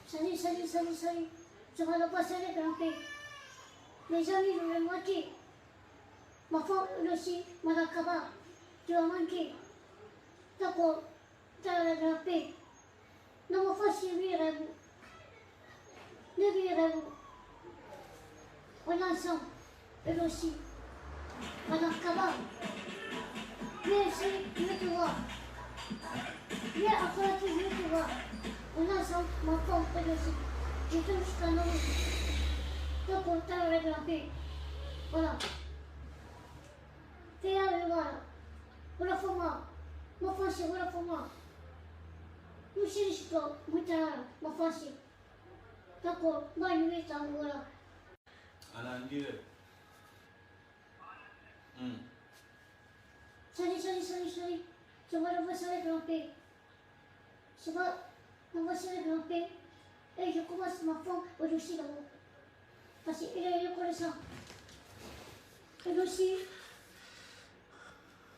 Salut, salut, salut, salut. Je vais le passer avec grand-père. Mes amis, je vais manquer. Ma femme aussi, Madame Kaba, tu vas manquer. D'accord, tu as le grand-père. Non, ma femme, c'est virez-vous. Ne virez-vous. On est ensemble. Elle aussi. Madame Kaba. Viens ici, je veux te voir. Viens après, je veux te voir. On est ensemble, ma femme, elle aussi. Je te jusqu'à nous. D'accord, tu as le grand-père. Voilà. Fais avec moi. Voilà pour moi. Ma femme, c'est voilà pour moi. Nous, c'est l'histoire. Ma femme, c'est. D'accord, moi, je vais t'en voilà. Salut, salut, salut, salut. Je vais le passer avec grand-père. Je vais le passer avec grand-père. Et je commence ma femme aussi là-haut. Parce qu'il est reconnaissant. Et aussi,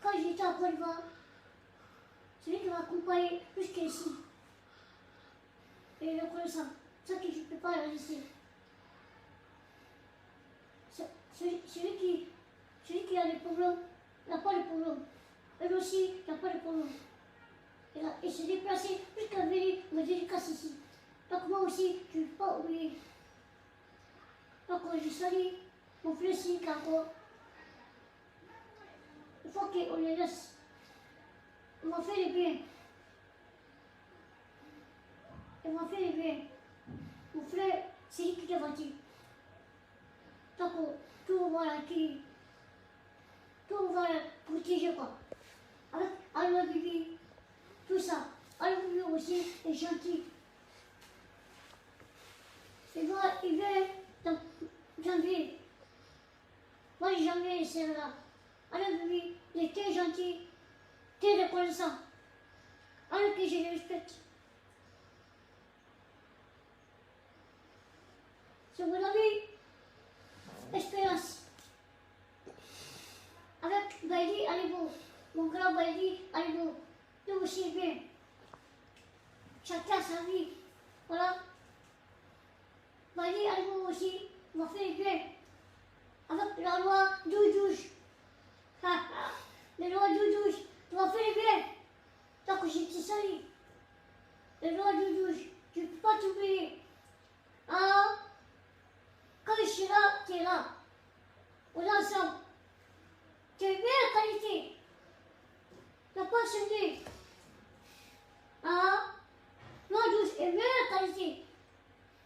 quand j'étais en Côte d'Ivoire, celui qui m'a accompagné jusqu'ici. Il est reconnaissant. Ça que je ne peux pas le laisser. Celui qui a des problèmes, il n'a pas de problème. Elle aussi, il n'a pas de problème. Il s'est déplacé jusqu'à venir me dédicace ici. Donc moi aussi, je ne peux pas oublier. Donc je salue mon frère Sikako. Il faut qu'on les laisse. Il m'a fait le bien. Il m'a fait le bien. Mon frère, c'est lui qui est battu. Donc tout va qui. Tout va protéger quoi. Avec Alma Bibi, tout ça. Alma Bibi aussi est gentil. Il vient dans janvier. Moi, janvier, c'est là. Alma Bibi, il était gentil, très reconnaissant. Alors que je le respecte. C'est mon ami, Espérance. Avec Baili Alibo, mon grand Baili Alibo, tout aussi bien. Chacun sa vie. Voilà. Baili Alibo aussi m'a fait bien. Avec la loi 12-12. La loi 12-12 m'a fait bien. Donc je te salue. La loi 12-12, je ne peux pas t'oublier. Ah, quand je suis là, tu es là. On est ensemble. Tu es meilleure qualité. Tu n'as pas changé. Ah, loi 12 est meilleure qualité.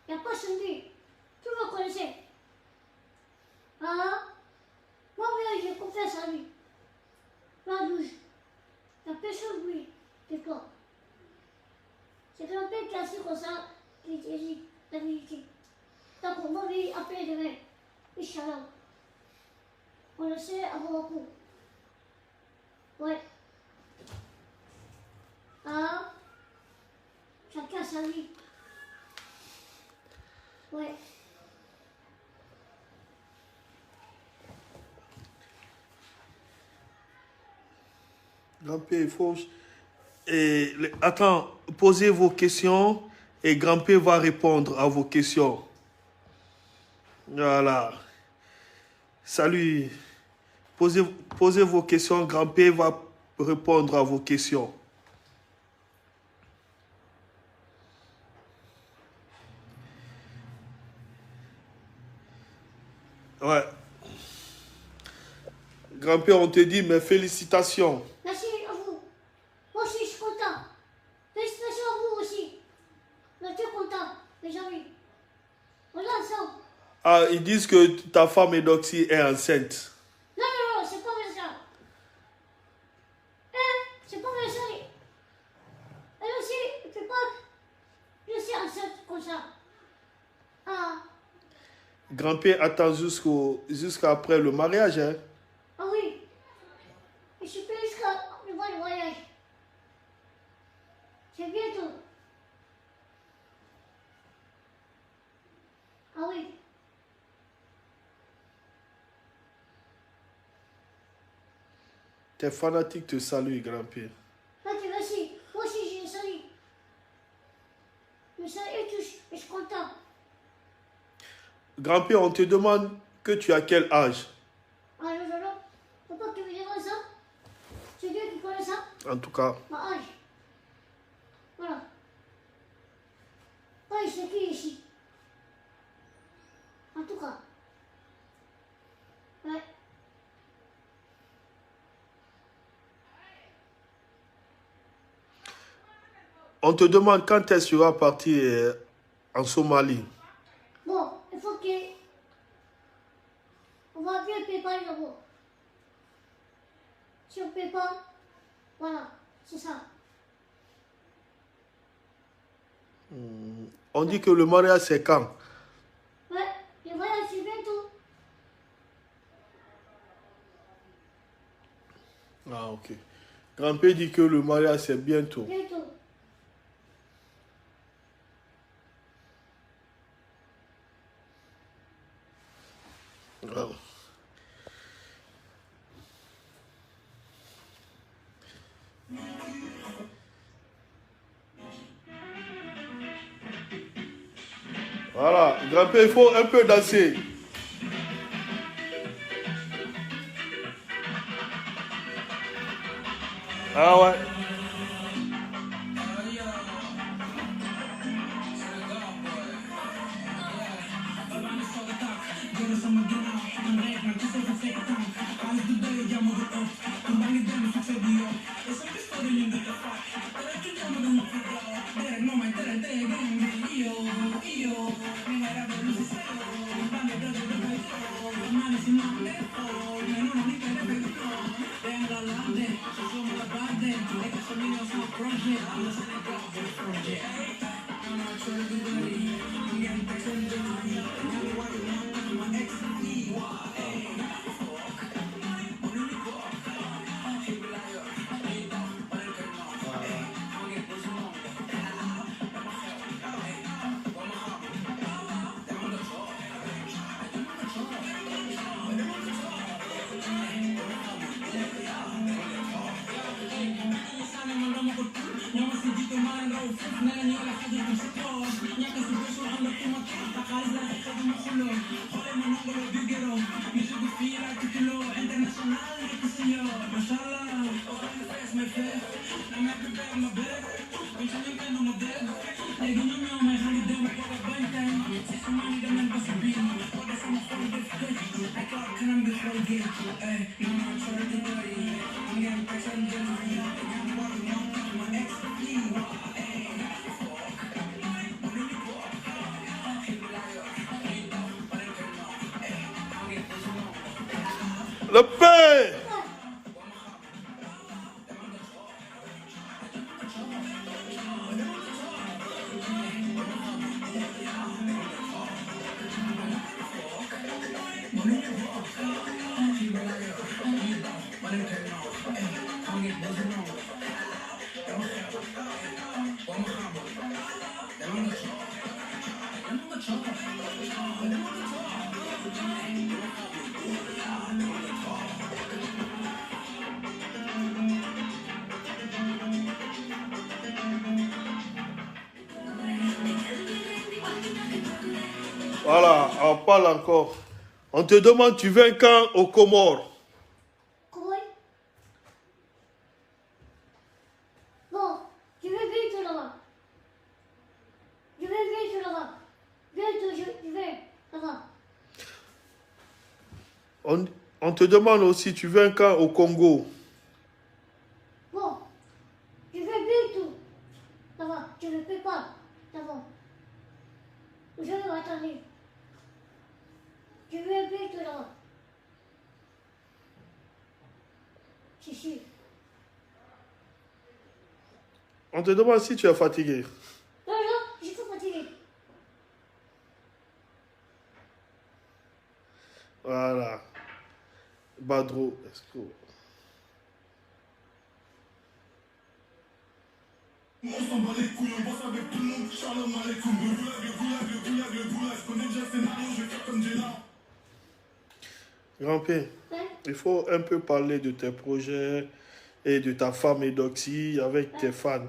Il n'y a pas changé. Tout le monde connaissait. Ah, moi, j'ai confiance à lui. Loi 12. Il n'y a personne de lui. C'est toi. C'est grand-père qui a su comme ça, qui dit la vérité. Donc, on va lui appeler demain. Inch'Allah. On le sait à beaucoup. Ouais. Ah, chacun sa vie. Ouais. Grand-père, il faut... Attends, posez vos questions et grand-père va répondre à vos questions. Voilà. Salut. Posez vos questions, grand-père va répondre à vos questions. Ouais. Grand-père, on te dit mes félicitations. Merci à vous. Moi aussi, je suis content. Félicitations à vous aussi. On est très content, les amis. On est ensemble. Ah, ils disent que ta femme Edoxy est enceinte. Non, non, non, c'est pas vrai ça. C'est pas vrai ça. Elle aussi, elle ne peut pas laisser enceinte comme ça. Ah, Grand-père attend jusqu'à après le mariage. Hein? ah oui. Et je suis plus jusqu'à le voyage. C'est bientôt. Ah oui. Tes fanatiques te saluent, grand-père. Merci. Moi aussi, je les salue. Je salue tous. Grand-père, on te demande que tu as quel âge? Ah non, non, non. Faut pas que tu me demandes ça. C'est Dieu qui connaît ça. En tout cas, Ma âge. Voilà. Pas c'est qui ici. En tout cas. Ouais. on te demande quand est-ce que tu vas partir en Somalie. Bon, il faut que... On va bien préparer d'abord. Si on ne peut pas, voilà, c'est ça. On dit que le mariage, c'est quand? Ouais, le voyage, c'est bientôt. Ah, ok. Grand-père dit que le mariage, c'est bientôt. Bientôt. Ah. Voilà, grand-père, il faut un peu danser. Ah ouais. Le père. Voilà, on parle encore. On te demande, tu viens quand aux Comores? Comment? Bon, je vais bientôt là-bas. Je vais bientôt là-bas. Bientôt, je vais là-bas. On te demande aussi, tu viens quand au Congo? Bon, je vais bientôt là-bas. Je ne peux pas d'abord. Je vais attendre. Je vais bientôt là-bas. C'est sûr. On te demande si tu es fatigué. Non, non, je suis fatigué. Voilà. Badro, est-ce que... On s'en bat les couilles, on bosse avec tout le monde. Shalom aleikoum, le goulag, je connais déjà le scénario, je vais faire comme Jenna. Grand-père, Hein? il faut un peu parler de tes projets et de ta femme Edoxy avec tes fans.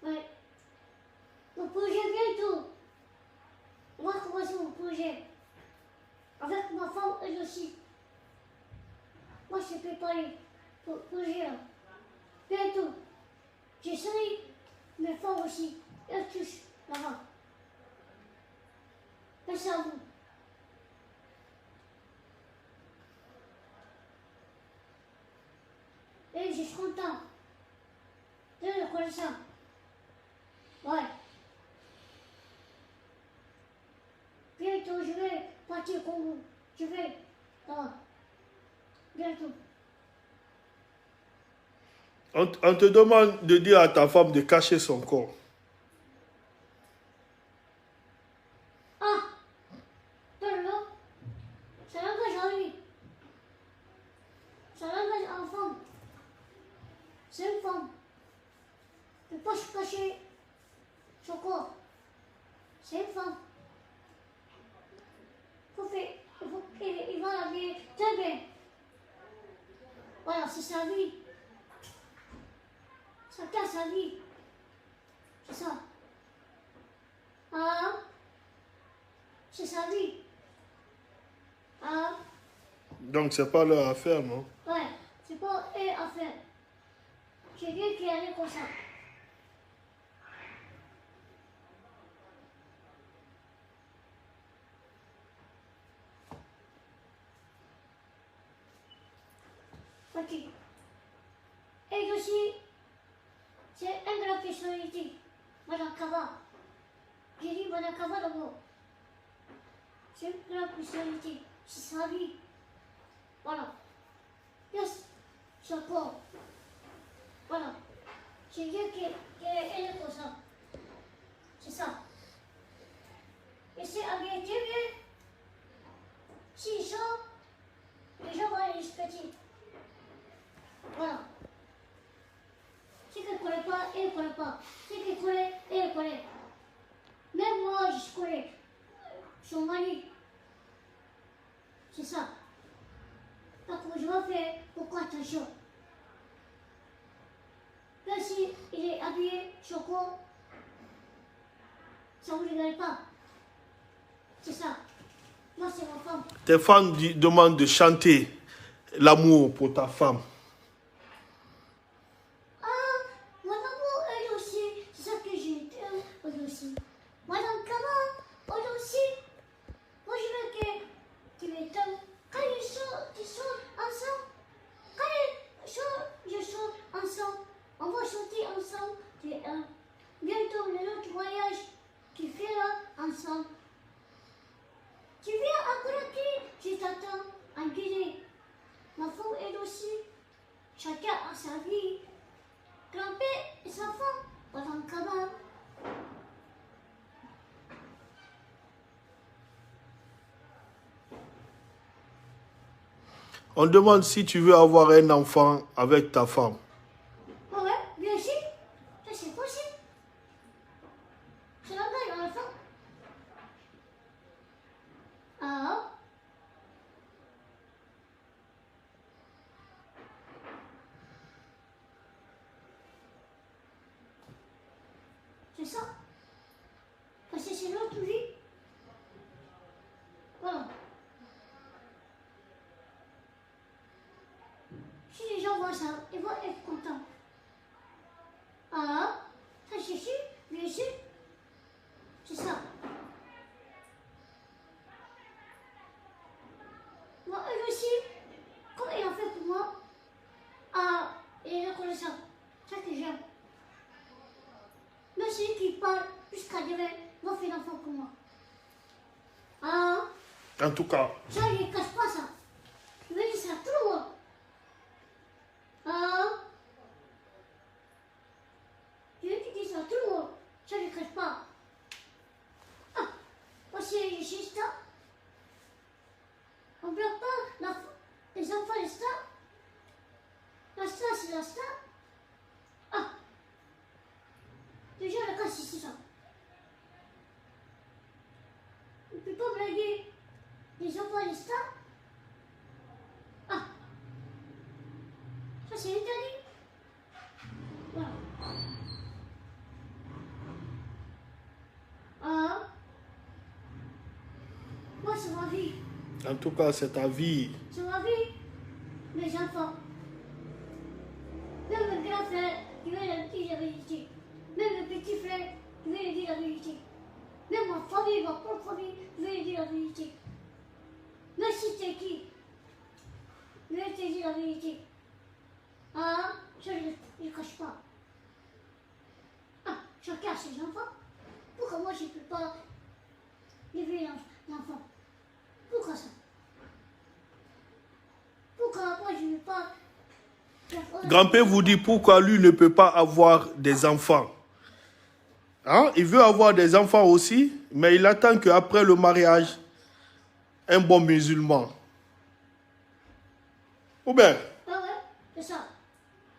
Ouais. Mon projet bientôt. On va commencer mon projet. s'est préparé pour gérer. Bientôt, j'essaye, mais fort aussi. Elle touche là-bas. Merci à vous. Et je suis content de le connaître. Ouais. Bientôt, je vais partir au Congo. Je vais là-bas. Bientôt. On te demande de dire à ta femme de cacher son corps. Ah, pardon. Ça l'engage à lui. Ça l'engage à une femme. C'est une femme. Il ne peut pas se cacher son corps. C'est une femme. Il va l'habiller très bien. Voilà, c'est sa vie. Chacun sa vie. C'est ça. Ah, c'est sa vie. Ah, Donc, c'est pas leur affaire, non? ouais, c'est pas une affaire. J'ai dit qu'il allait comme ça. Ok. Et aussi, c'est une grande personnalité. Madame Kava. J'ai dit Madame Kava d'abord. C'est une grande personnalité. C'est sa vie. Voilà. Yes. Son corps. Voilà. J'ai dit qu'elle est comme ça. C'est ça. Et c'est habillé très bien. S'il sort, les gens vont les respecter. Voilà. Ceux qui ne connaissent pas, ils ne connaissent pas. Ceux qui connaissent, ils connaissent. Même moi, je connais son mari. C'est ça. Donc, je vais faire beaucoup attention. Même s'il est habillé, son corps, ça ne vous regarde pas. C'est ça. Moi, c'est ma femme. Tes fans demandent de chanter l'amour pour ta femme. Madame, elle aussi, c'est ça que j'ai dit, elle aussi. Madame Kama, elle aussi. Moi, je veux que tu m'étonnes. Quand ils sortent ensemble, je sors ensemble, on va chanter ensemble. Bientôt, le autre voyage, tu fais là, ensemble. Tu viens à Conakry, je t'attends en Guinée. Ma femme, elle aussi. Chacun a sa vie. Grand-père et sa femme, Madame Kama. On demande si tu veux avoir un enfant avec ta femme. Ouais, bien sûr. Ça, c'est possible. C'est la blague à la fin. Ah. C'est ça. Parce que c'est notre vie. Voilà. Si les gens voient ça, ils vont être contents. Ah, ça c'est sûr, bien sûr. C'est ça. Moi, eux aussi, comme ils ont fait pour moi, ah, il est reconnaissant. Ça que j'aime. Même celui qui parle jusqu'à demain, va faire l'enfant pour moi. Ah, En tout cas, ça, je ne cache pas ça. Je vais dire ça à tout le monde. Ah, je vais dire ça à tout le monde. Ça, je ne cache pas. Ah, moi, c'est les stars. On ne bloque pas les enfants des stars. La star, c'est la star. Ah, déjà, la casse, c'est ça. On ne peut pas blaguer les enfants des stars. Ah, ça, c'est interdit. Voilà. Ah, moi, c'est ma vie. en tout cas, c'est ta vie. C'est ma vie. mes enfants. Même le grand frère, je vais leur dire la vérité. Même le petit frère, je vais lui dire la vérité. Même ma famille, ma propre famille, je vais lui dire la vérité. Même si t'es qui, je vais te dire la vérité. Ah, ça je ne cache pas. Ah, chacun a ses enfants. Pourquoi moi je ne peux pas élever l'enfant? Pourquoi ça? Pourquoi moi je ne veux pas... Grand-père vous dit pourquoi lui ne peut pas avoir des enfants. Hein? Il veut avoir des enfants aussi, mais il attend qu'après le mariage, un bon musulman. Ou bien? Ah ouais, c'est ça.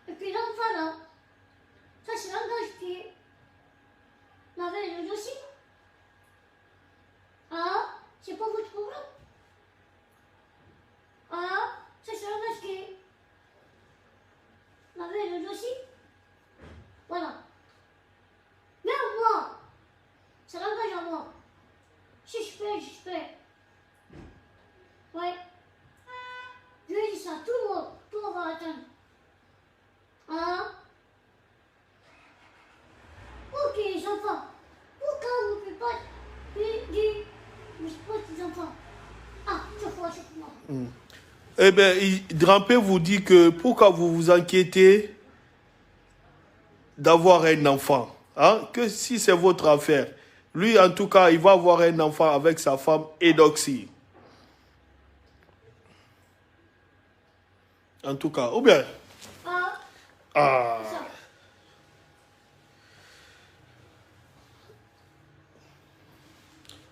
Et puis l'enfant là, ça c'est l'engage qui est la veille aussi. Ah, c'est pas votre problème. Ah, ça c'est l'engage qui est la veille aussi. Voilà. Même moi, ça l'engage à moi. Si je peux, je peux. Ouais. Je lui dis ça, tout le monde va attendre. Ah. Ok, les enfants. Pourquoi vous ne pouvez pas dire mes enfants? Ah, chaque fois. Eh bien, Grand-père vous dit que pourquoi vous vous inquiétez d'avoir un enfant, hein? Que si c'est votre affaire. Lui, en tout cas, il va avoir un enfant avec sa femme Edoxy. En tout cas, ou bien? Ah. Ah. C'est ça.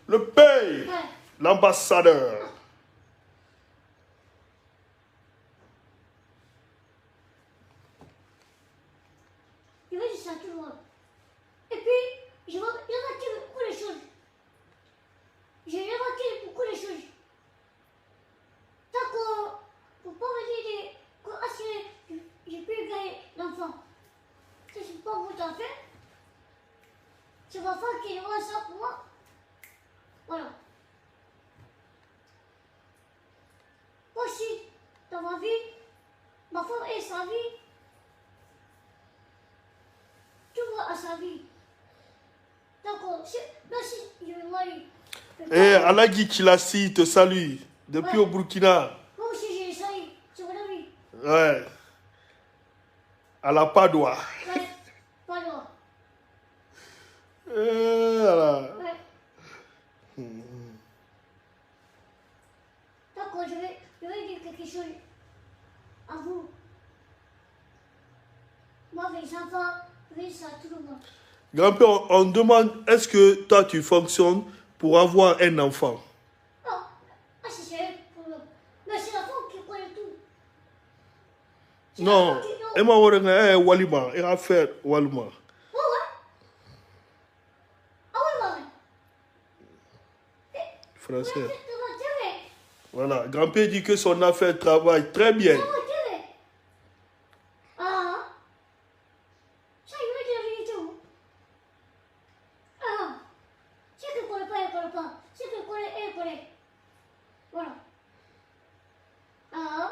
Le pays, Ouais. l'ambassadeur. Je vais dire ça à tout le monde. Et puis, je vais remarquer beaucoup de choses. J'ai remarqué beaucoup de choses. D'accord, faut pas me dire que j'ai pu gagner l'enfant. Ça, c'est pas votre affaire. C'est ma femme qui voit ça pour moi. Voilà. Moi aussi, dans ma vie, ma femme a sa vie. Tout le monde a sa vie. D'accord, merci, je vais marier. Et Alagi Chilassi te salue depuis Ouais. au Burkina. Moi aussi, j'ai essayé. C'est mon ami. Ouais. À la Padoua. Ouais, pas loin. Voilà. Ouais. D'accord, je vais dire quelque chose à vous. Moi, les enfants, je vais dire ça à tout le monde. Grand-père, on demande, est-ce que toi tu fonctionnes pour avoir un enfant? Ah, c'est sérieux pour le... Mais c'est la femme qui connaît tout. C'est la Non. femme qui... Non. Emma Warrenga, Walima, il a fait Walima. Ouais, ouais. Ah ouais, ouais. Français. Ouais, c'est vrai. Voilà. Grand-père dit que son affaire travaille très bien. C'est vrai. Ah. Ça, il veut dire la vérité, hein. Ah. C'est que connaît pas, elle connaît pas. C'est que connaît, elle connaît. Voilà. Ah.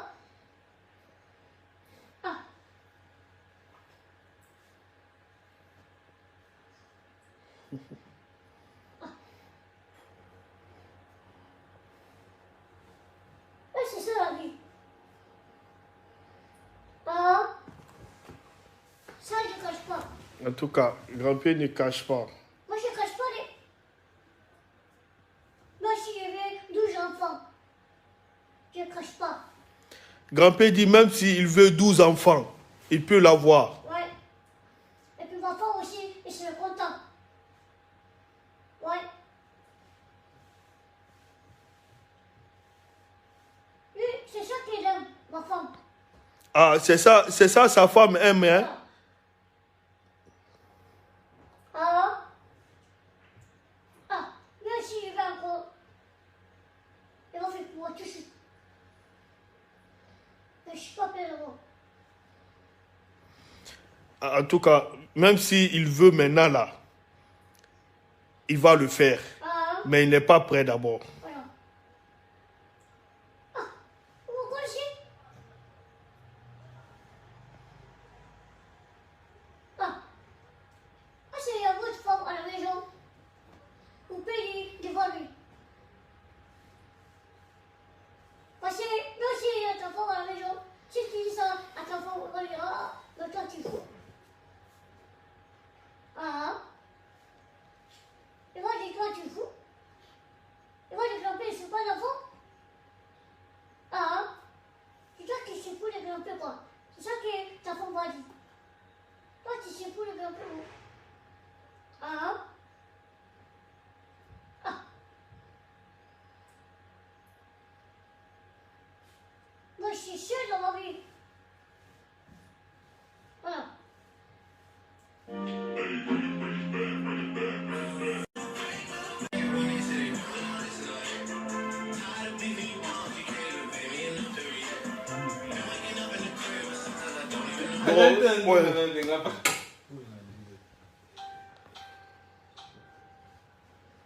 Ah. Ouais, c'est ça la vie. Ah. Ça, je cache pas. En tout cas, grand-père ne cache pas. Moi, je cache pas les... Moi, si j'avais 12 enfants, je cache pas. Grand-père dit même s'il veut 12 enfants, il peut l'avoir. Ouais. Et puis ma femme aussi, il serait content. Ouais. Lui, c'est ça qu'il aime, ma femme. Ah, c'est ça sa femme aime, hein? Ah. Ah. Lui aussi, il va encore. Il va faire pour moi tout de suite. Mais je suis pas prêt là-bas. En tout cas, même s'il veut maintenant là, il va le faire. Ah. Mais il n'est pas prêt d'abord. Voilà. Ah. Vous me connaissez? grand-père, quoi. C'est ça que ta femme m'a dit. Toi, tu sais pour le grand-père. Ah. Ah. Moi, je suis seule dans ma vie. Voilà.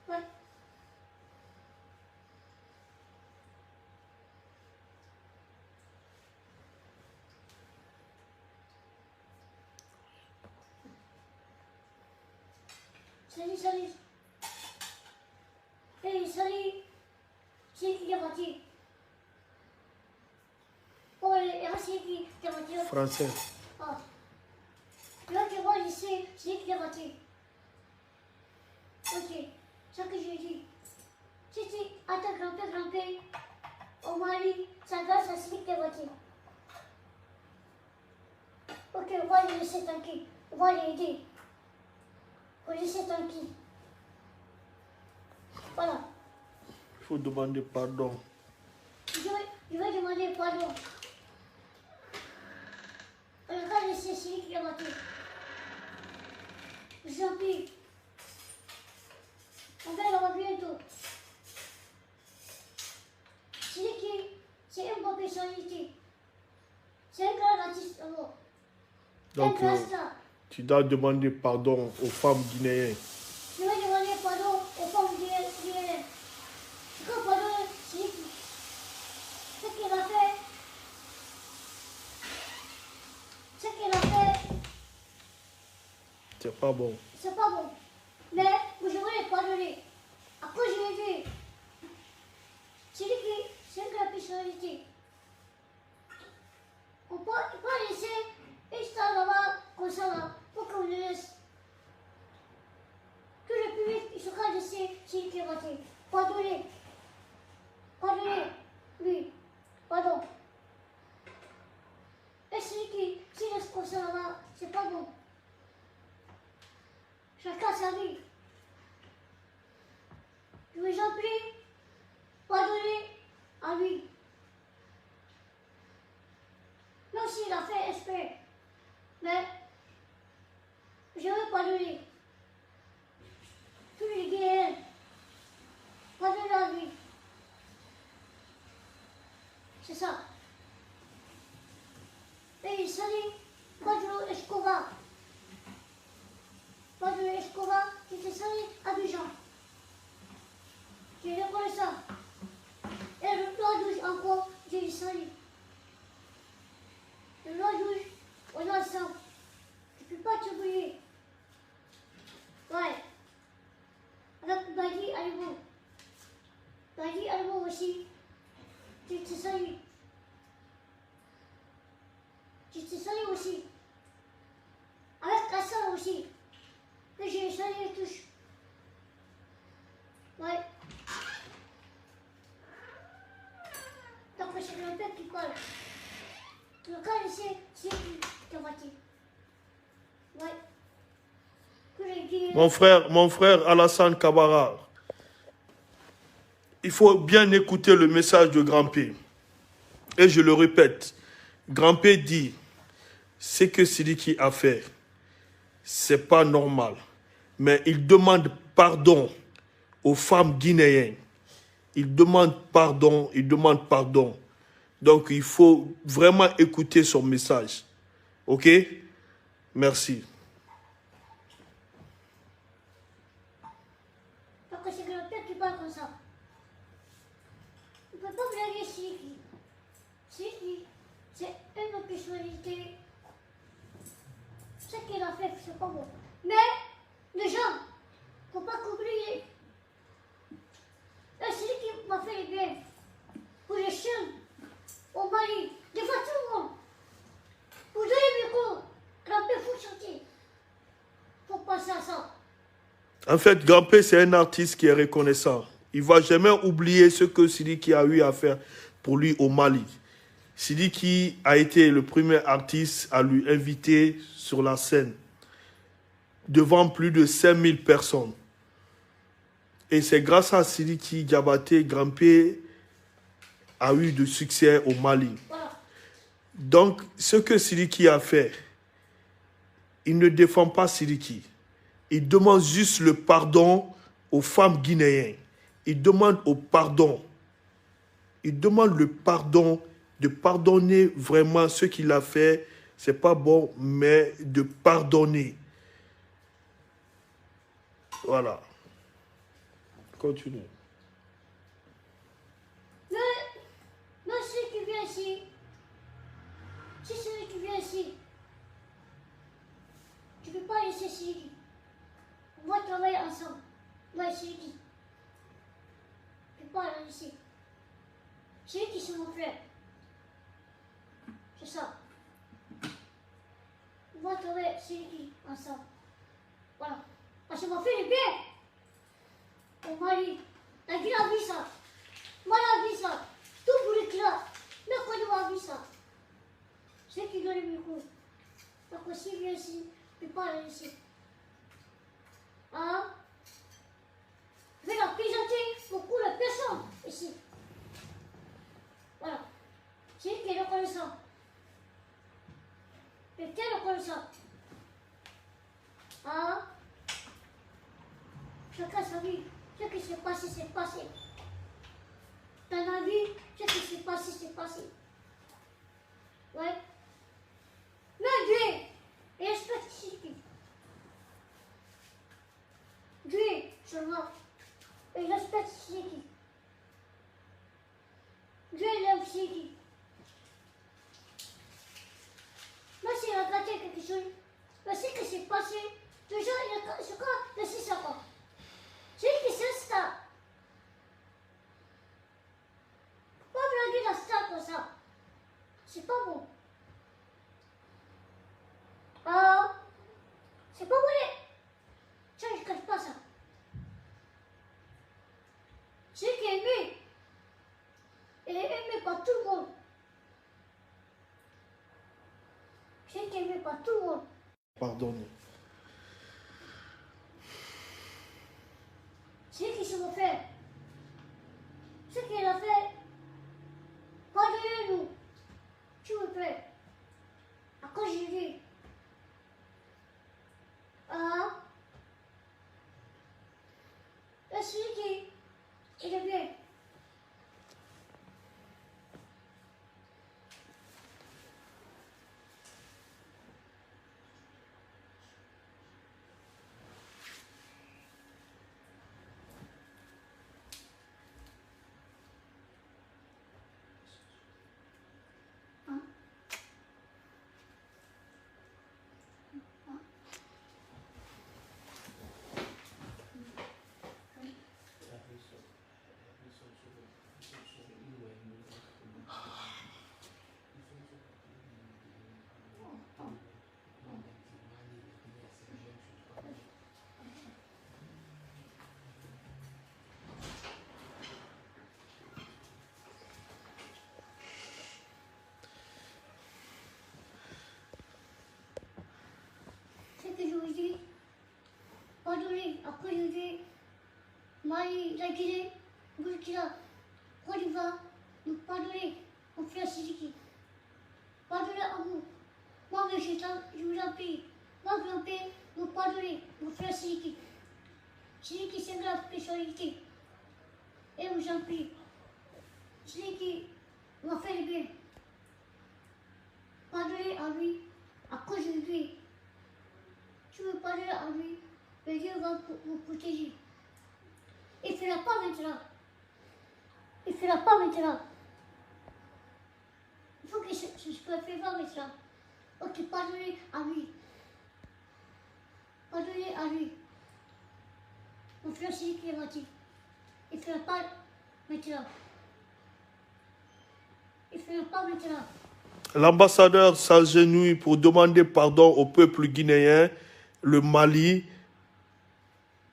Ouais. Salut, salut. Hey, salut. C'est qui est parti? Oh, c'est qui est parti? Français. Ah. Là, tu vois, ici, c'est qui est parti? Ok, c'est ce que je dis. Si tu as ta grand-père, au Mali, ça grâce à celui qui est parti. Ok, on va les laisser tranquille. On va les aider. On va les laisser tranquille. Voilà. Il faut demander pardon. Je vais demander pardon. On va laisser celui qui est parti. Je vous en prie. On va le voir bientôt. C'est une bonne personnalité. C'est un grand artiste. Donc, tu dois demander pardon aux femmes guinéennes. Je vais demander pardon aux femmes guinéennes. Je vais pardonner ce qu'il a fait. Ce qu'il a fait, C'est pas bon. c'est pas bon. Mais je vais les pardonner. Après, je vais dire, c'est une grande personnalité. On peut laisser une star là-bas, comme ça, là, pour qu'on le laisse. Que le public, il sera laissé s'il est voté. Pardonnez. Pardonnez. Lui. Pardon. Et celui qui laisse comme ça là-bas, c'est pas bon. Chacun sa vie. Je vous en prie, pardonnez à lui. Même s'il a fait exprès. Mais je vais pardonner. Tous les Guinéens, pardonnez à lui. C'est ça. Et il salue Pedro Escobar. Pedro Escobar, qui te salue à Abidjan. Je reconnais ça. Et le roi rouge encore, je le salue. Le roi rouge, on a ça. Je ne peux pas t'oublier. Ouais. Avec Badi Albo. Badi Albo aussi, je te salue. Je te salue aussi. Avec Kassan aussi. Que je les salue tous. Ouais. Donc c'est le père qui parle. Le cas c'est qui est parti. Ouais. Que les Guinéens. Mon frère Alassane Kabara, il faut bien écouter le message de Grand-P. Et je le répète, Grand-P dit, ce que Sidiki a fait, c'est pas normal. Mais il demande pardon aux femmes guinéennes. Il demande pardon, il demande pardon. Donc il faut vraiment écouter son message. Ok? Merci. Parce que c'est le père qui parle comme ça. On ne peut pas blaguer Sidiki. Sidiki, c'est une personnalité. Ce qu'il a fait, c'est pas bon. Mais les gens, il ne faut pas qu'oublier. C'est lui qui m'a fait le bien. Pour les chiens, au Mali, des fois tout le monde. Vous avez vu quoi? Grand-père, il faut chanter. Il faut penser à ça. En fait, Grand-P, c'est un artiste qui est reconnaissant. Il ne va jamais oublier ce que Sidiki a eu à faire pour lui au Mali. Sidiki a été le premier artiste à lui inviter sur la scène devant plus de 5000 personnes. Et c'est grâce à Sidiki Diabaté, Grand P a eu de succès au Mali. Voilà. Donc, ce que Sidiki a fait, il ne défend pas Sidiki. Il demande juste le pardon aux femmes guinéennes. Il demande au pardon. Il demande le pardon, de pardonner vraiment ce qu'il a fait. C'est pas bon, mais de pardonner. Voilà. Continue. Mais celui qui vient ici, si celui qui vient ici, tu ne peux pas laisser Sidiki. On va travailler ensemble. Moi et Sidiki. Tu ne peux pas la laisser. Sidiki, c'est mon frère. C'est ça. On va travailler Sidiki ensemble. Voilà. Parce que mon frère est bien. Mon mari, la Guinée a vu ça. Moi, a vu ça. Tout pour le là. Mais quand on a vu ça, c'est qui donne le micro. Donc, s'il vient ici, je ne peux pas la laisser. Hein? Je vais la présenter beaucoup de personnes ici. Voilà. C'est qui est reconnaissant. Et qui est reconnaissant? Hein? Chacun sa vie. Ce qui s'est passé, c'est passé. Dans la vie, ce qui s'est passé, c'est passé. Ouais. Mais Dieu, il respecte Sidiki. Dieu, seulement, il respecte Sidiki. Dieu, il aime Sidiki. Mais s'il a gâté quelque chose, mais ce qui s'est passé, déjà, c'est quoi le 6 ans? C'est qui c'est ça? Pas blaguer la star comme ça. C'est pas bon. Ah, c'est pas vrai. Ça, je ne cache pas ça. C'est qui est aimé. Il est aimé par tout le monde. C'est qui est aimé par tout le monde. Pardonnez. C'est qui c'est mon frère. Ce qu'il a fait, pardonnez-nous. S'il vous plaît. À quoi j'ai dit? Ah. Et celui qui, il est bien. Que je vous dis, pardonnez, après je dis, Mali, la Guinée, Burkina, Côte d'Ivoire, nous pardonnez, mon frère Sidiki. Pardonnez à vous. Moi, je vous en prie. Moi, grand-père, nous pardonnez, mon frère Sidiki. Sidiki, c'est grave personnalité. Et vous en prie. Sidiki m'a fait le bien. Pardonnez à lui, à cause de lui. Tu veux parler à lui, mais Dieu va vous protéger. Il ne fera pas maintenant. Il ne fera pas maintenant. Il faut que je fasse pas maintenant. Ok, pardonnez à lui. Pardonnez à lui. Mon frère Sidiki est menti. Il ne fera pas maintenant. Il ne fera pas maintenant. L'ambassadeur s'agenouille pour demander pardon au peuple guinéen, le Mali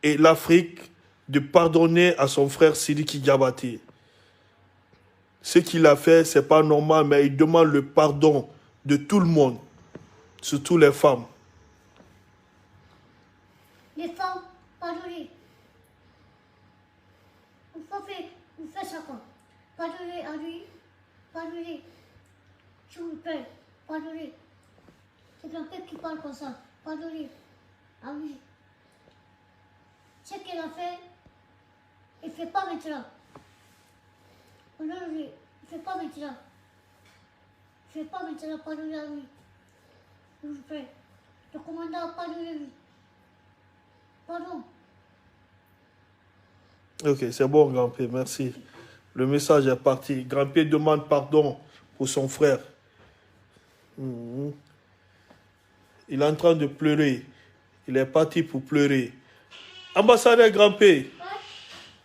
et l'Afrique de pardonner à son frère Sidiki Diabaté. Ce qu'il a fait, c'est pas normal, mais il demande le pardon de tout le monde, surtout les femmes. Les femmes, pardonnez. Vous faites ça quoi? Pardonnez à lui. Pardonnez. S'il vous plaît, pardonnez. C'est quelqu'un qui parle comme ça. Pardonnez. Ah oui. Ce qu'il a fait, il ne fait pas maintenant. Non, il ne fait pas maintenant. Il ne fait pas maintenant, pardonnez à lui. S'il vous plaît. Le commandant, pardonnez-lui. Pardon. Ok, c'est bon, grand-père, merci. Le message est parti. Grand-père demande pardon pour son frère. Il est en train de pleurer. Il est parti pour pleurer. Ambassadeur grand-père, Ouais,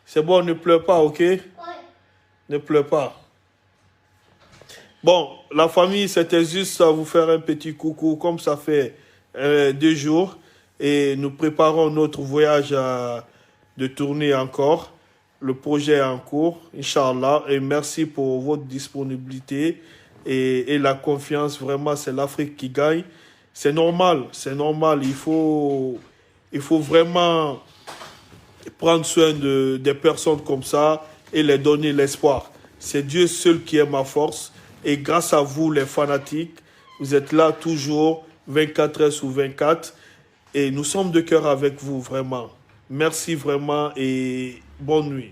c'est bon, ne pleure pas, ok? ouais. Ne pleure pas. Bon, la famille, c'était juste à vous faire un petit coucou, comme ça fait 2 jours. Et nous préparons notre voyage de tournée encore. Le projet est en cours, Inch'Allah. Et merci pour votre disponibilité et la confiance. Vraiment, c'est l'Afrique qui gagne. C'est normal, c'est normal. Il faut vraiment prendre soin des personnes comme ça et les donner l'espoir. C'est Dieu seul qui est ma force. Et grâce à vous, les fanatiques, vous êtes là toujours, 24 heures sur 24. Et nous sommes de cœur avec vous, vraiment. Merci vraiment et bonne nuit.